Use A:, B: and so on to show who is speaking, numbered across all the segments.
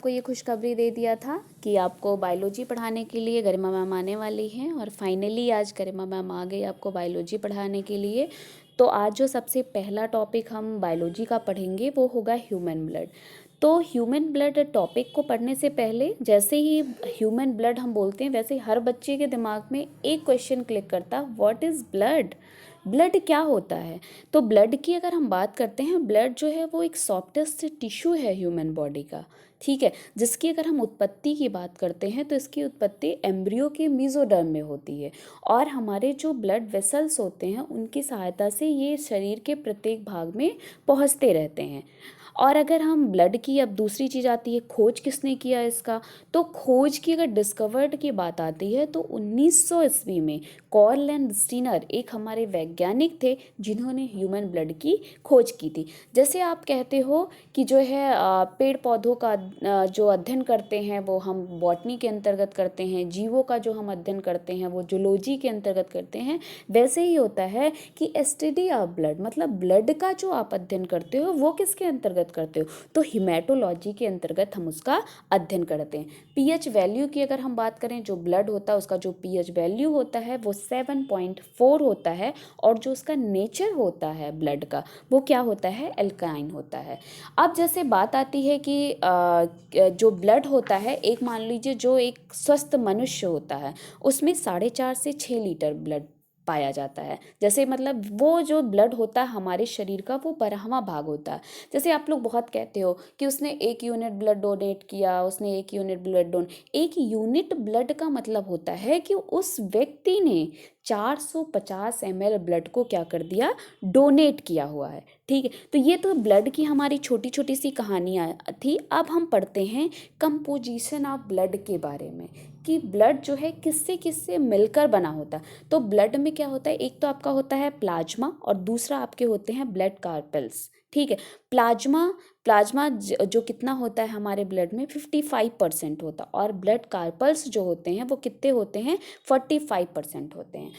A: आपको ये खुशखबरी दे दिया था कि आपको बायोलॉजी पढ़ाने के लिए गरिमा मैम आने वाली हैं और फाइनली आज गरिमा मैम आ गई आपको बायोलॉजी पढ़ाने के लिए। तो आज जो सबसे पहला टॉपिक हम बायोलॉजी का पढ़ेंगे वो होगा ह्यूमन ब्लड। तो ह्यूमन ब्लड टॉपिक को पढ़ने से पहले जैसे ही ह्यूमन ब्लड हम बोलते हैं वैसे हर बच्चे के दिमाग में एक क्वेश्चन क्लिक करता, व्हाट इज़ ब्लड? ब्लड क्या होता है? तो ब्लड की अगर हम बात करते हैं, ब्लड जो है वो एक सॉफ्टेस्ट टिश्यू है ह्यूमन बॉडी का, ठीक है, जिसकी अगर हम उत्पत्ति की बात करते हैं तो इसकी उत्पत्ति एम्ब्रियो के मीजोडर्म में होती है और हमारे जो ब्लड वेसल्स होते हैं उनकी सहायता से ये शरीर के प्रत्येक भाग में पहुंचते रहते हैं। और अगर हम ब्लड की, अब दूसरी चीज़ आती है खोज किसने किया इसका, तो खोज की अगर डिस्कवर्ड की बात आती है तो 1900 ईस्वी में कॉर्ल एंड स्टीनर एक हमारे वैज्ञानिक थे जिन्होंने ह्यूमन ब्लड की खोज की थी। जैसे आप कहते हो कि जो है पेड़ पौधों का जो अध्ययन करते हैं वो हम बॉटनी के अंतर्गत करते हैं, जीवों का जो हम अध्ययन करते हैं वो जूलॉजी के अंतर्गत करते हैं, वैसे ही होता है कि स्टडी ऑफ ब्लड, मतलब ब्लड का जो आप अध्ययन करते हो वो किसके अंतर्गत करते हो, तो हिमेटोलॉजी के अंतर्गत हम उसका अध्ययन करते हैं। पीएच वैल्यू की अगर हम बात करें, जो ब्लड होता है उसका जो पीएच वैल्यू होता है वो 7.4 होता है और जो उसका नेचर होता है ब्लड का वो क्या होता है, एल्काइन होता है। अब जैसे बात आती है कि जो ब्लड होता है, एक मान लीजिए जो एक स्वस्थ मनुष्य होता है उसमें 4.5 से 6 लीटर ब्लड पाया जाता है। जैसे मतलब वो जो ब्लड होता है हमारे शरीर का वो 12वां भाग होता है। जैसे आप लोग बहुत कहते हो कि उसने 1 यूनिट ब्लड डोनेट किया, उसने 1 यूनिट ब्लड 1 यूनिट ब्लड का मतलब होता है कि उस व्यक्ति ने 450 ml ब्लड को क्या कर दिया, डोनेट किया हुआ है, ठीक है। तो ये तो ब्लड की हमारी छोटी छोटी सी कहानियाँ थी। अब हम पढ़ते हैं कंपोजिशन ऑफ ब्लड के बारे में कि ब्लड जो है किससे किससे मिलकर बना होता है। तो ब्लड में क्या होता है, एक तो आपका होता है प्लाज्मा और दूसरा आपके होते हैं ब्लड कार्पेल्स, ठीक है। प्लाज्मा प्लाज्मा जो कितना होता है हमारे ब्लड में 55% होता है और ब्लड कार्पल्स जो होते हैं वो कितने होते हैं, 45% होते हैं।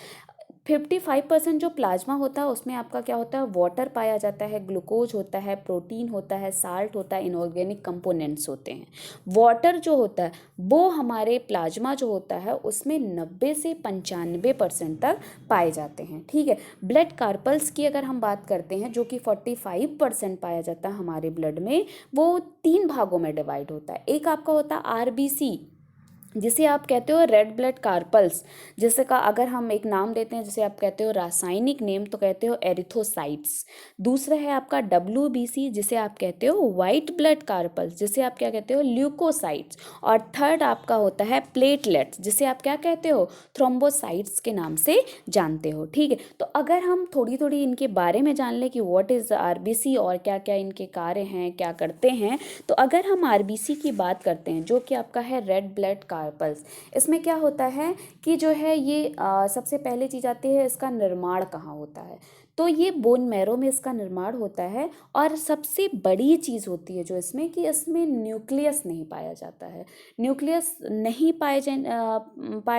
A: 55% जो प्लाज्मा होता है उसमें आपका क्या होता है, वाटर पाया जाता है, ग्लूकोज होता है, प्रोटीन होता है, साल्ट होता है, इनऑर्गेनिक कंपोनेंट्स होते हैं। वाटर जो होता है वो हमारे प्लाज्मा जो होता है उसमें 90 से 95% तक पाए जाते हैं, ठीक है। ब्लड कार्पल्स की अगर हम बात करते हैं जो कि 45% पाया जाता है हमारे ब्लड में, वो 3 भागों में डिवाइड होता है। एक आपका होता है आरबीसी जिसे आप कहते हो रेड ब्लड कार्पल्स, जिसे का अगर हम एक नाम देते हैं, जैसे आप कहते हो रासायनिक नेम तो कहते हो एरिथोसाइट्स। दूसरा है आपका डब्ल्यूबीसी जिसे आप कहते हो वाइट ब्लड कार्पल्स, जिसे आप क्या कहते हो, ल्यूकोसाइट्स। और थर्ड आपका होता है प्लेटलेट्स जिसे आप क्या कहते हो, थ्रोम्बोसाइट्स के नाम से जानते हो, ठीक है। तो अगर हम थोड़ी थोड़ी इनके बारे में जान लें कि व्हाट इज़ आरबीसी और क्या क्या इनके कार्य हैं, क्या करते हैं, तो अगर हम आरबीसी की बात करते हैं जो कि आपका है रेड ब्लड कार्पल्स, इसमें क्या होता है कि जो है ये सबसे पहले चीज़ आती है इसका निर्माण कहाँ होता है, तो ये बोन मैरो में इसका निर्माण होता है। और सबसे बड़ी चीज़ होती है जो इसमें कि इसमें न्यूक्लियस नहीं पाया जाता है, न्यूक्लियस नहीं पाया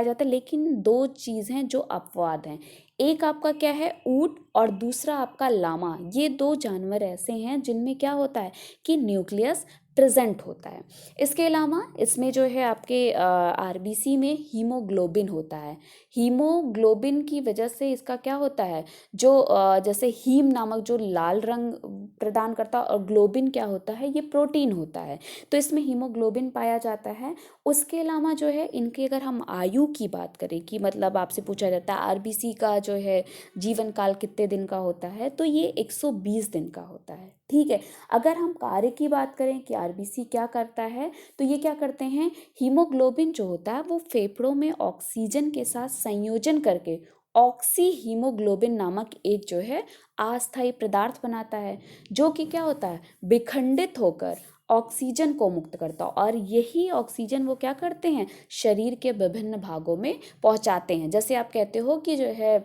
A: जाता, लेकिन 2 चीज़ हैं जो अपवाद हैं। एक आपका क्या है, ऊंट, और दूसरा आपका लामा। ये 2 जानवर ऐसे हैं जिनमें क्या होता है कि न्यूक्लियस प्रेजेंट होता है। इसके अलावा इसमें जो है आपके आरबीसी में हीमोग्लोबिन होता है। हीमोग्लोबिन की वजह से इसका क्या होता है, जो जैसे हीम नामक जो लाल रंग प्रदान करता है और ग्लोबिन क्या होता है, ये प्रोटीन होता है, तो इसमें हीमोग्लोबिन पाया जाता है। उसके अलावा जो है इनकी अगर हम आयु की बात करें कि मतलब आपसे पूछा जाता है आरबीसी का जो है जीवन काल कितने दिन का होता है, तो ये 120 दिन का होता है, ठीक है। अगर हम कार्य की बात करें कि आरबीसी क्या करता है, तो ये क्या करते हैं, हीमोग्लोबिन जो होता है वो फेफड़ों में ऑक्सीजन के साथ संयोजन करके ऑक्सी हीमोग्लोबिन नामक एक जो है अस्थायी पदार्थ बनाता है, जो कि क्या होता है, विखंडित होकर ऑक्सीजन को मुक्त करता है और यही ऑक्सीजन वो क्या करते हैं, शरीर के विभिन्न भागों में पहुंचाते हैं। जैसे आप कहते हो कि जो है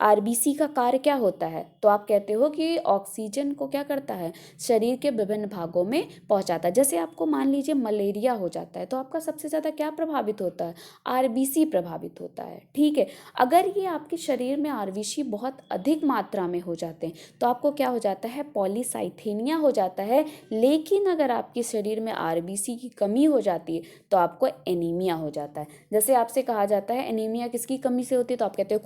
A: आरबीसी का कार्य क्या होता है, तो आप कहते हो कि ऑक्सीजन को क्या करता है, शरीर के विभिन्न भागों में पहुंचाता है। जैसे आपको मान लीजिए मलेरिया हो जाता है तो आपका सबसे ज़्यादा क्या प्रभावित होता है, आरबीसी प्रभावित होता है, ठीक है। अगर ये आपके शरीर में आरबीसी बहुत अधिक मात्रा में हो जाते हैं तो आपको क्या हो जाता है, पॉलीसाइथेनिया हो जाता है। लेकिन लेकिन अगर आपके शरीर में आरबीसी की कमी हो जाती है तो आपको एनीमिया हो जाता है। जैसे आपसे कहा जाता है एनीमिया किसकी कमी से होती है, तो आप कहते हो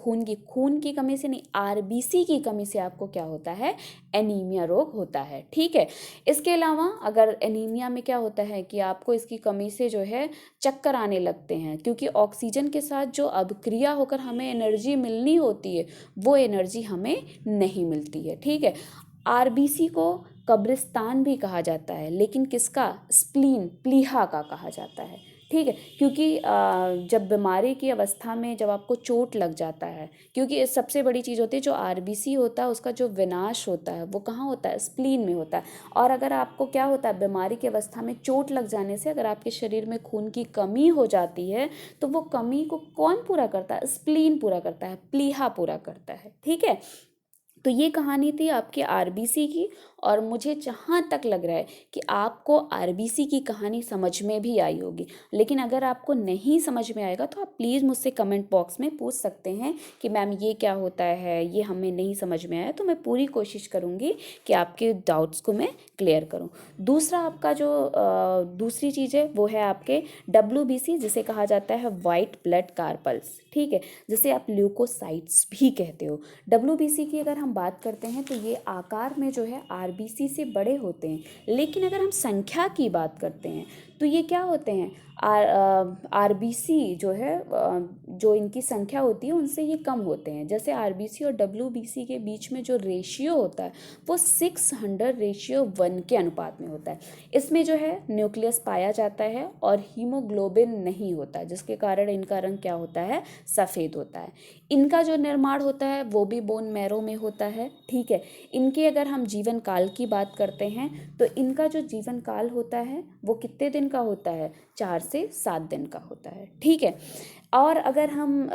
A: खून की कमी से नहीं, आरबीसी की कमी से आपको क्या होता है, एनीमिया रोग होता है। ठीक है, इसके अलावा अगर एनीमिया में क्या होता है कि आपको इसकी कमी से जो है चक्कर आने लगते हैं, क्योंकि ऑक्सीजन के साथ जो अभिक्रिया होकर हमें एनर्जी मिलनी होती है वो एनर्जी हमें नहीं मिलती है। ठीक है, आरबीसी को कब्रिस्तान भी कहा जाता है, लेकिन किसका, स्प्लीन, प्लीहा का कहा जाता है। ठीक है, क्योंकि जब बीमारी की अवस्था में जब आपको चोट लग जाता है, क्योंकि सबसे बड़ी चीज़ होती है जो आरबीसी होता है उसका जो विनाश होता है वो कहाँ होता है, स्प्लीन में होता है। और अगर आपको क्या होता है, बीमारी की अवस्था में चोट लग जाने से अगर आपके शरीर में खून की कमी हो जाती है तो वो कमी को कौन पूरा करता है, स्प्लीन पूरा करता है, प्लीहा पूरा करता है। ठीक है, तो ये कहानी थी आपकी आरबीसी की, और मुझे जहाँ तक लग रहा है कि आपको आरबीसी की कहानी समझ में भी आई होगी। लेकिन अगर आपको नहीं समझ में आएगा तो आप प्लीज़ मुझसे कमेंट बॉक्स में पूछ सकते हैं कि मैम ये क्या होता है, ये हमें नहीं समझ में आया, तो मैं पूरी कोशिश करूँगी कि आपके डाउट्स को मैं क्लियर करूँ। दूसरा आपका जो दूसरी चीज़ है वो है आपके WBC, जिसे कहा जाता है वाइट ब्लड कार्पल्स। ठीक है, जिसे आप ल्यूकोसाइट्स भी कहते हो। WBC की अगर हम बात करते हैं तो ये आकार में जो है आरबीसी से बड़े होते हैं, लेकिन अगर हम संख्या की बात करते हैं तो ये क्या होते हैं, आरबीसी जो है जो इनकी संख्या होती है उनसे ये कम होते हैं। जैसे आरबीसी और WBC के बीच में जो रेशियो होता है वो 600:1 के अनुपात में होता है। इसमें जो है न्यूक्लियस पाया जाता है और हीमोग्लोबिन नहीं होता है, जिसके कारण इनका रंग क्या होता है, सफ़ेद होता है। इनका जो निर्माण होता है वो भी बोन मैरो में होता है। ठीक है, इनके अगर हम जीवन काल की बात करते हैं तो इनका जो जीवन काल होता है वो कितने दिन का होता है, 4 से 7 दिन का होता है। ठीक है, और अगर हम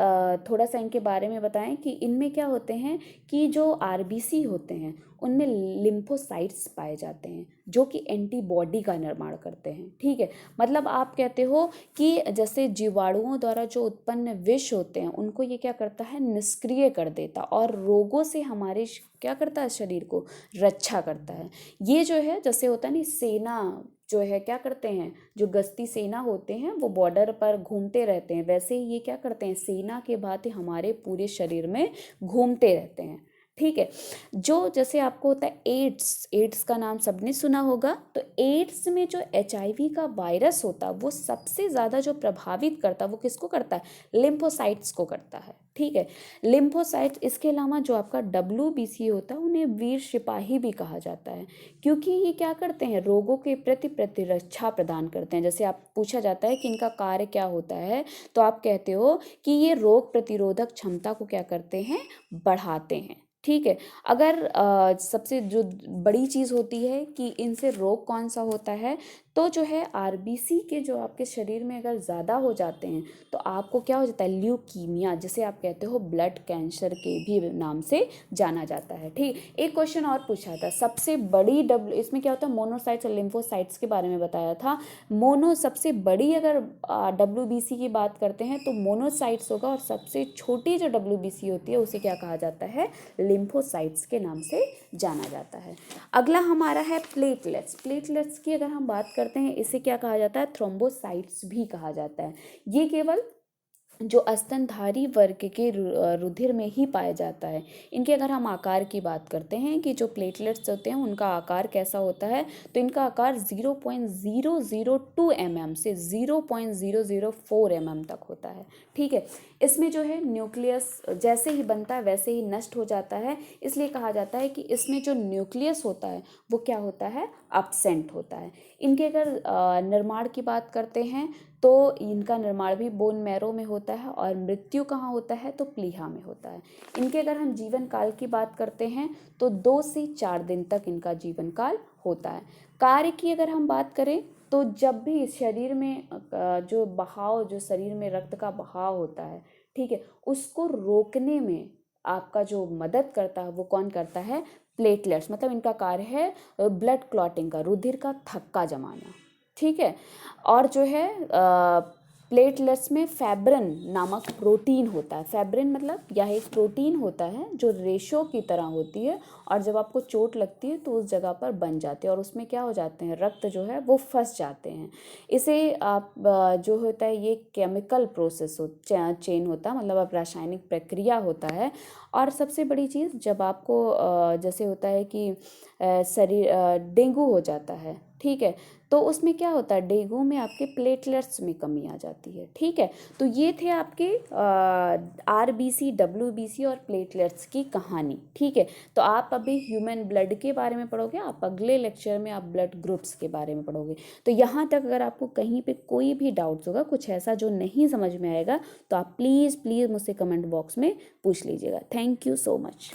A: थोड़ा सा इनके बारे में बताएं कि इनमें क्या होते हैं कि जो आरबीसी होते हैं उनमें लिम्फोसाइट्स पाए जाते हैं जो कि एंटीबॉडी का निर्माण करते हैं। ठीक है, मतलब आप कहते हो कि जैसे जीवाणुओं द्वारा जो उत्पन्न विष होते हैं उनको ये क्या करता है, निष्क्रिय कर देता, और रोगों से हमारे क्या करता है, शरीर को रक्षा करता है। ये जो है जैसे होता है नहीं, सेना जो है क्या करते हैं, जो गश्ती सेना होते हैं वो बॉर्डर पर घूमते रहते हैं, वैसे ही ये क्या करते हैं, सेना के भांति हमारे पूरे शरीर में घूमते रहते हैं। ठीक है, जो जैसे आपको होता है एड्स का नाम सबने सुना होगा, तो एड्स में जो HIV का वायरस होता है वो सबसे ज़्यादा जो प्रभावित करता है वो किसको करता है, लिम्फोसाइट्स को करता है। ठीक है, लिम्फोसाइट्स, इसके अलावा जो आपका WBC होता है उन्हें वीर सिपाही भी कहा जाता है, क्योंकि ये क्या करते हैं, रोगों के प्रति प्रतिरक्षा प्रदान करते हैं। जैसे आप पूछा जाता है कि इनका कार्य क्या होता है, तो आप कहते हो कि ये रोग प्रतिरोधक क्षमता को क्या करते हैं, बढ़ाते हैं। ठीक है, अगर सबसे जो बड़ी चीज़ होती है कि इनसे रोग कौन सा होता है, तो जो है आरबीसी के जो आपके शरीर में अगर ज़्यादा हो जाते हैं तो आपको क्या हो जाता है, ल्यूकीमिया, जिसे आप कहते हो ब्लड कैंसर के भी नाम से जाना जाता है। ठीक, एक क्वेश्चन और पूछा था, सबसे बड़ी इसमें क्या होता है, मोनोसाइट्स और लिम्फोसाइट्स के बारे में बताया था। सबसे बड़ी अगर WBC की बात करते हैं तो मोनोसाइट्स होगा, और सबसे छोटी जो WBC होती है उसे क्या कहा जाता है, लिम्फोसाइट्स के नाम से जाना जाता है। अगला हमारा है प्लेटलेट्स की अगर हम बात करते हैं, इसे क्या कहा जाता है, थ्रोम्बोसाइट्स भी कहा जाता है। ये केवल जो स्तनधारी वर्ग के रुधिर में ही पाया जाता है। इनके अगर हम आकार की बात करते हैं कि जो प्लेटलेट्स होते हैं उनका आकार कैसा होता है, तो इनका आकार 0.002 mm से 0.004 mm तक होता है। ठीक है, इसमें जो है न्यूक्लियस जैसे ही बनता है वैसे ही नष्ट हो जाता है, इसलिए कहा जाता है कि इसमें जो न्यूक्लियस होता है वो क्या होता है, एब्सेंट होता है। इनके अगर निर्माण की बात करते हैं तो इनका निर्माण भी बोन मैरो में होता है, और मृत्यु कहाँ होता है, तो प्लीहा में होता है। इनके अगर हम जीवन काल की बात करते हैं तो 2 से 4 दिन तक इनका जीवन काल होता है। कार्य की अगर हम बात करें तो जब भी शरीर में जो बहाव, जो शरीर में रक्त का बहाव होता है, ठीक है, उसको रोकने में आपका जो मदद करता है वो कौन करता है, प्लेटलेट्स। मतलब इनका कार्य है ब्लड क्लॉटिंग का, रुधिर का थक्का जमाना। ठीक है, और जो है प्लेटलेट्स में फैब्रिन नामक प्रोटीन होता है। फैब्रिन मतलब यह एक प्रोटीन होता है जो रेशो की तरह होती है, और जब आपको चोट लगती है तो उस जगह पर बन जाते हैं और उसमें क्या हो जाते हैं, रक्त जो है वो फंस जाते हैं। इसे आप जो होता है ये केमिकल प्रोसेस चेन होता है, मतलब अब रासायनिक प्रक्रिया होता है। और सबसे बड़ी चीज़, जब आपको जैसे होता है कि शरीर डेंगू हो जाता है, ठीक है, तो उसमें क्या होता है, डेंगू में आपके प्लेटलेट्स में कमी आ जाती है। ठीक है, तो ये थे आपके RBC, WBC और प्लेटलेट्स की कहानी। ठीक है, तो आप अभी ह्यूमन ब्लड के बारे में पढ़ोगे, आप अगले लेक्चर में आप ब्लड ग्रुप्स के बारे में पढ़ोगे। तो यहाँ तक अगर आपको कहीं पे कोई भी डाउट्स होगा, कुछ ऐसा जो नहीं समझ में आएगा, तो आप प्लीज़ प्लीज़ मुझसे कमेंट बॉक्स में पूछ लीजिएगा। Thank you so much.